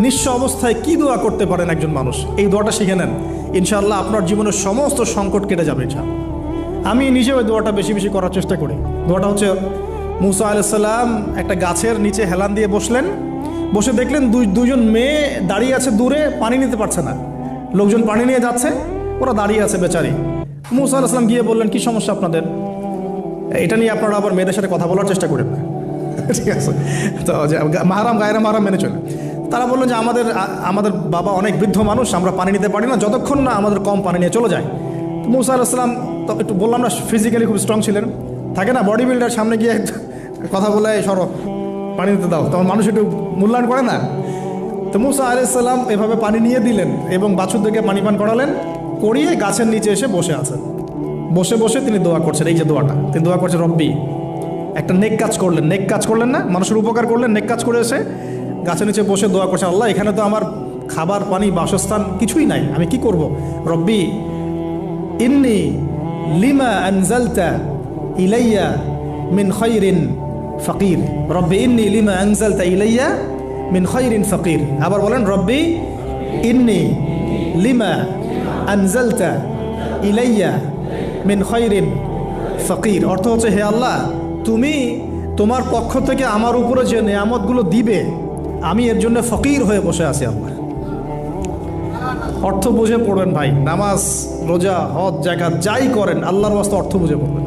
নিঃস্ব অবস্থায় কি দোয়া করতে পারেন একজন মানুষ, এই দোয়াটা শিখে নেন, ইনশাআল্লাহ আপনার জীবনের সমস্ত সংকট কেটে যাবে ইনশাআল্লাহ। আমি নিজেও ওই দোয়াটা বেশি বেশি করার চেষ্টা করি। দোয়াটা হচ্ছে, মুসা আলাইহিস সালাম একটা গাছের নিচে হেলান দিয়ে বসলেন, বসে দেখলেন দুইজন মেয়ে দাঁড়িয়ে আছে দূরে, পানি নিতে পারছে না, লোকজন পানি নিয়ে যাচ্ছে, ওরা দাঁড়িয়ে আছে বেচারি। মুসা আলাইহিস সালাম গিয়ে বললেন, কি সমস্যা আপনাদের? এটা নিয়ে আপনারা আবার মেয়েদের সাথে কথা বলার চেষ্টা করেন না, ঠিক আছে? তো মাহারাম গায়রা মাহারাম মেনে চলে। তারা বললেন যে আমাদের বাবা অনেক বৃদ্ধ মানুষ, আমরা পানি নিতে পারি না যতক্ষণ না আমাদের কম পানি নিয়ে চলে যায়। মুসা আলাইহিস সালাম তো একটু বললাম না, ফিজিক্যালি খুব স্ট্রং ছিলেন, থাকে না বডি বিল্ডার, সামনে গিয়ে কথা বলে সরো পানি দিতে দাও, তখন মানুষ একটু মূল্যায়ন করে না। তো মুসা আলাইহিস সালাম এভাবে পানি নিয়ে দিলেন এবং বাছুরদেরকে পানি পান করালেন, করিয়ে গাছের নিচে এসে বসে আছেন। বসে বসে তিনি দোয়া করছেন, এই যে দোয়াটা তিনি দোয়া করছেন, রব্বি, একটা নেক কাজ করলেন, নেক কাজ করলেন না, মানুষের উপকার করলেন, নেক কাজ করে এসে গাছের নিচে বসে দোয়া করছেন, আল্লাহ এখানে তো আমার খাবার পানি বাসস্থান কিছুই নাই, আমি কি করব? রব্বি ইন্নি লিমা আনজালতা ইলাইয়া মিন খায়রিন ফাকির, রব্বি ইন্নি লিমা আনজালতা ইলাইয়া মিন খায়রিন ফাকির। আবার বলেন, রব্বি ইন্নি লিমা আনজালতা ইলাইয়া মিন খায়রিন ফাকির। অর্থ হচ্ছে, হে আল্লাহ, তুমি তোমার পক্ষ থেকে আমার উপরে যে নেয়ামতগুলো দিবে, আমি এর জন্য ফকির হয়ে বসে আছি আল্লাহ। অর্থ বুঝে পড়বেন ভাই, নামাজ রোজা হজ জাকাত যাই করেন আল্লাহর ওয়াস্তে অর্থ বুঝে পড়বেন।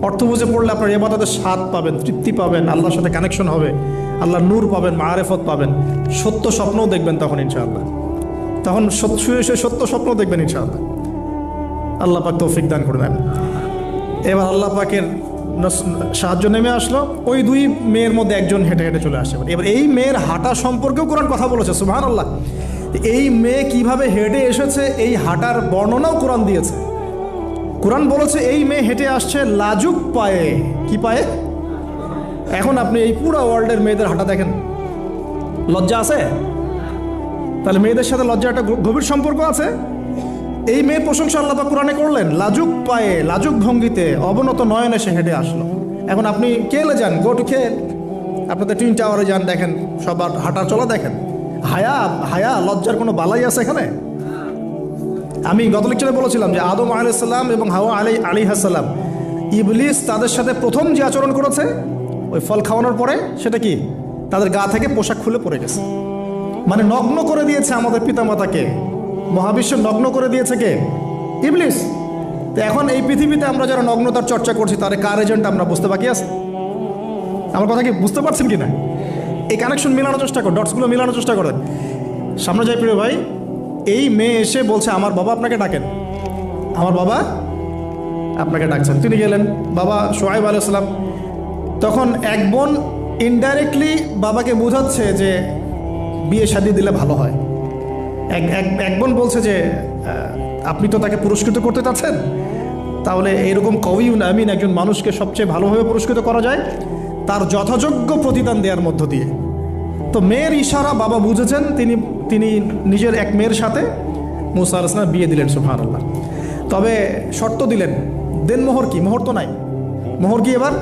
অর্থ বুঝে পড়লে আপনার ইবাদতের স্বাদ পাবেন, তৃপ্তি পাবেন, আল্লাহর সাথে কানেকশন হবে, আল্লাহর নূর পাবেন, মাআরিফত পাবেন, সত্য স্বপ্নও দেখবেন তখন ইনশাআল্লাহ। তখন শুয়ে শুয়ে সত্য স্বপ্ন দেখবেন ইনশাআল্লাহ। আল্লাহ পাক তৌফিক দান করবেন। এবার আল্লাহ পাকের সাহায্য নেমে আসলো, ওই দুই মেয়ের মধ্যে একজন হেঁটে হেঁটে চলে আসে। এবার এই মেয়ের হাঁটা সম্পর্কেও কোরআন কথা বলেছে, সুবহানাল্লাহ। এই মেয়ে কিভাবে হেঁটে এসেছে এই হাঁটার বর্ণনাও কোরআন দিয়েছে। কোরআন বলেছে এই মেয়ে হেঁটে আসছে লাজুক পায়ে। কি পায়ে? এখন আপনি এই পুরো ওয়ার্ল্ডের মেয়েদের হাঁটা দেখেন, লজ্জা আছে? তাহলে মেয়েদের সাথে লজ্জা একটা গভীর সম্পর্ক আছে। এই মেয়ের প্রশংসা আল্লাহ পাক কোরআনে করলেন, লাজুক পায়ে লাজুক ভঙ্গিতে অবনত নয়নে সে হেঁটে আসলো। এখন আপনি কেলে যান, গো টু খেল, আপনাদের টুইন টাওয়ারে যান, দেখেন সবার হাঁটা চলা দেখেন। হায়া লজ্জার কোনো বালাই আছে এখানে? আমি গত লেকচারে বলেছিলাম যে আদম আলাইহিস সালাম এবং হাওয়া আলাইহিস সালাম, ইবলিস তাদের সাথে প্রথম যে আচরণ করেছে ওই ফল খাওয়ানোর পরে, সেটা কি? তাদের গা থেকে পোশাক খুলে পড়ে গেছে, মানে নগ্ন করে দিয়েছে আমাদের পিতামাতাকে। মহাবিশ্ব নগ্ন করে দিয়েছে কে? ইবলিস। তো এখন এই পৃথিবীতে আমরা যারা নগ্নতার চর্চা করছি, তার কার এজেন্ট আমরা বুঝতে বাকি আছে? আমার কথা কি বুঝতে পারছেন কি না? এই কানেকশন মেলানোর চেষ্টা করেন, ডটসগুলো মেলানোর চেষ্টা করেন। সামনে যাই প্রিয় ভাই, এই মেয়ে এসে বলছে, আমার বাবা আপনাকে ডাকেন, আমার বাবা আপনাকে ডাকছেন। তিনি গেলেন, বাবা শুআয়ব আলাইহিস সালাম। তখন এক বোন ইনডাইরেক্টলি বাবাকে বোঝাচ্ছে যে বিয়ে শাদী দিলে ভালো হয়। এক বোন বলছে যে আপনি তো তাকে পুরস্কৃত করতে চাচ্ছেন, তাহলে এইরকম কওয়িউন আমিন একজন মানুষকে সবচেয়ে ভালোভাবে পুরস্কৃত করা যায় তার যথাযোগ্য প্রতিদান দেওয়ার মধ্য দিয়ে। তো মেয়ের ইশারা বাবা বুঝেছেন, তিনি নিজের এক মেয়ের সাথে মুসা আলাইহিস সালাম বিয়ে দিলেন, সুবহানাল্লাহ। তবে শর্ত দিলেন, দেন মোহর কি? মোহর তো নাই। মোহর কি এবার?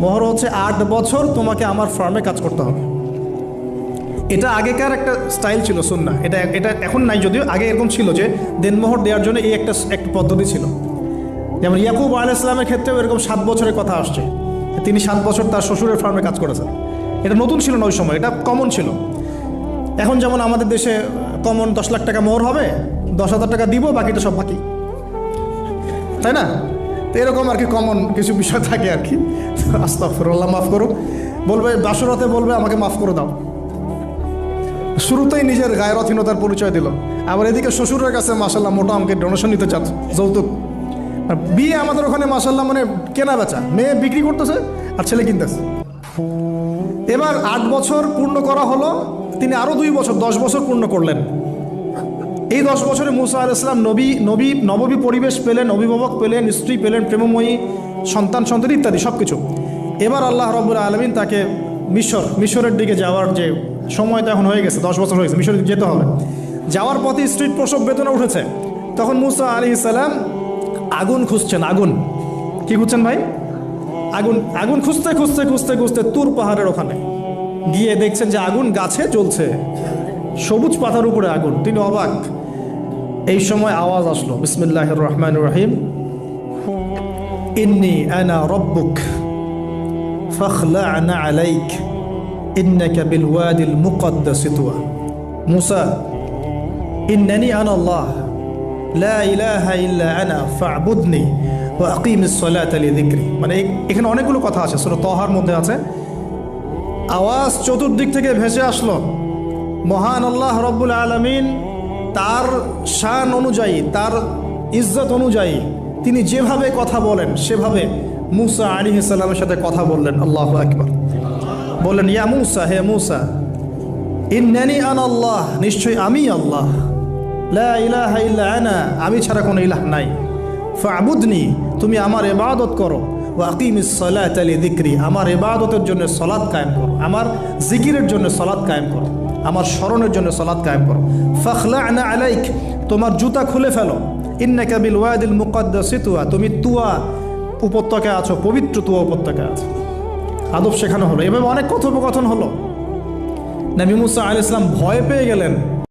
মোহর হচ্ছে 8 বছর তোমাকে আমার ফার্মে কাজ করতে হবে। এটা আগেকার একটা স্টাইল ছিল, সুন্নাহ। এটা এখন নাই যদিও, আগে এরকম ছিল যে দেনমোহর দেওয়ার জন্য এই একটা পদ্ধতি ছিল। যেমন ইয়াকুব আলাইহিস সালামের ক্ষেত্রেও এরকম 7 বছরের কথা আসছে, তিনি 7 বছর তার শ্বশুরের ফার্মে কাজ করেছেন। এটা নতুন ছিল না ওই সময়, এটা কমন ছিল। এখন যেমন আমাদের দেশে কমন 10 লাখ টাকা মোহর হবে, 10,000 টাকা দিব, বাকিটা সব বাকি, তাই না? তো এরকম আর কি কমন কিছু বিষয় থাকে আর কি। আস্তাগফিরুল্লাহ, মাফ করুক। বলবে বাসরাতে, বলবে আমাকে মাফ করে দাও। শুরুতেই নিজের গায়রথহীনতার পরিচয় দিল। আবার এদিকে শ্বশুরের কাছে মাশাল্লাহ মোটা অঙ্কের ডোনেশন নিতে চাচ্ছে, যৌতুক। বিয়ে আমাদের ওখানে মাশাল্লাহ মানে কেনা বেচা, মেয়ে বিক্রি করতেছে আর ছেলে কিনতেছে। এবার 8 বছর পূর্ণ করা হলো, তিনি আরও 2 বছর 10 বছর পূর্ণ করলেন। এই 10 বছরে মুসা আলাইহিস সালাম নববী পরিবেশ পেলেন, অভিভাবক পেলেন, স্ত্রী পেলেন, প্রেমময়ী সন্তান ইত্যাদি সব কিছু। এবার আল্লাহ রাব্বুল আলামিন তাকে মিশরের দিকে যাওয়ার যে সময় তো এখন হয়ে গেছে, 10 বছর হয়ে গেছে, মিশরে যেতে হবে। যাওয়ার পথে স্ত্রীর প্রসব বেদনা উঠেছে। তখন মুসা আলাইহিস সালাম আগুন খুঁজছেন। আগুন কি খুঁজছেন ভাই? আগুন খুঁজতে তুর পাহাড়ের ওখানে গিয়ে দেখছেন যে আগুন গাছে জ্বলছে। সবুজ পাতার উপরে আগুন, তিনি অবাক। এই সময় আওয়াজ আসলো, বিসমিল্লাহির রহমানির রহিম, ইন্নী আনা রব্বুক ফাখলা'না আলাইক ইন্নাকা বিল ওয়াদিল মুকদ্দাসি তুয়া। মুসা, ইন্নানি আনা আল্লাহ লা ইলাহা ইল্লা আনা ফা'বুদনি ওয়া আকিমিস সালাতা লিযিকরি। মানে এখানে অনেকগুলো কথা আছে, সূরা তাহার মধ্যে আছে। আওয়াজ চতুর্দিক থেকে ভেসে আসলো, মহান আল্লাহ রব্বুল আলামিন তার শান অনুযায়ী, তার ইজ্জত অনুযায়ী তিনি যেভাবে কথা বলেন সেভাবে মুসা আলাইহিস সালামের সাথে কথা বললেন। আল্লাহু আকবার। বললেন, ইয়া মুসা, হে মুসা, ইন্নানি আনা আল্লাহ, নিশ্চয়ই আমি আল্লাহ, লা ইলাহা ইল্লা আনা, আমি ছাড়া কোনো ইলাহ নাই, ফা'বুদনি, তুমি আমার ইবাদত করো, ওয়া আকিমিস সালাতা লিযিকরি, আমার ইবাদতের জন্য সালাত কায়েম করো, আমার জিকিরের জন্য সালাত কায়েম করো, আমার স্মরণের জন্য সালাত কায়েম করো। ফাখলা'না আলাইক, তোমার জুতা খুলে ফেলো, ইন্নাকা বিল ওয়াদিল মুকদ্দাসি তুয়া, তুমি তুয়া উপত্যকায় আছো, পবিত্র তুয়া উপত্যকায় আছো। আদব শেখানো হলো, এভাবে অনেক কথোপকথন হলো। নবী মুসা আলাইহিস সালাম ভয় পেয়ে গেলেন।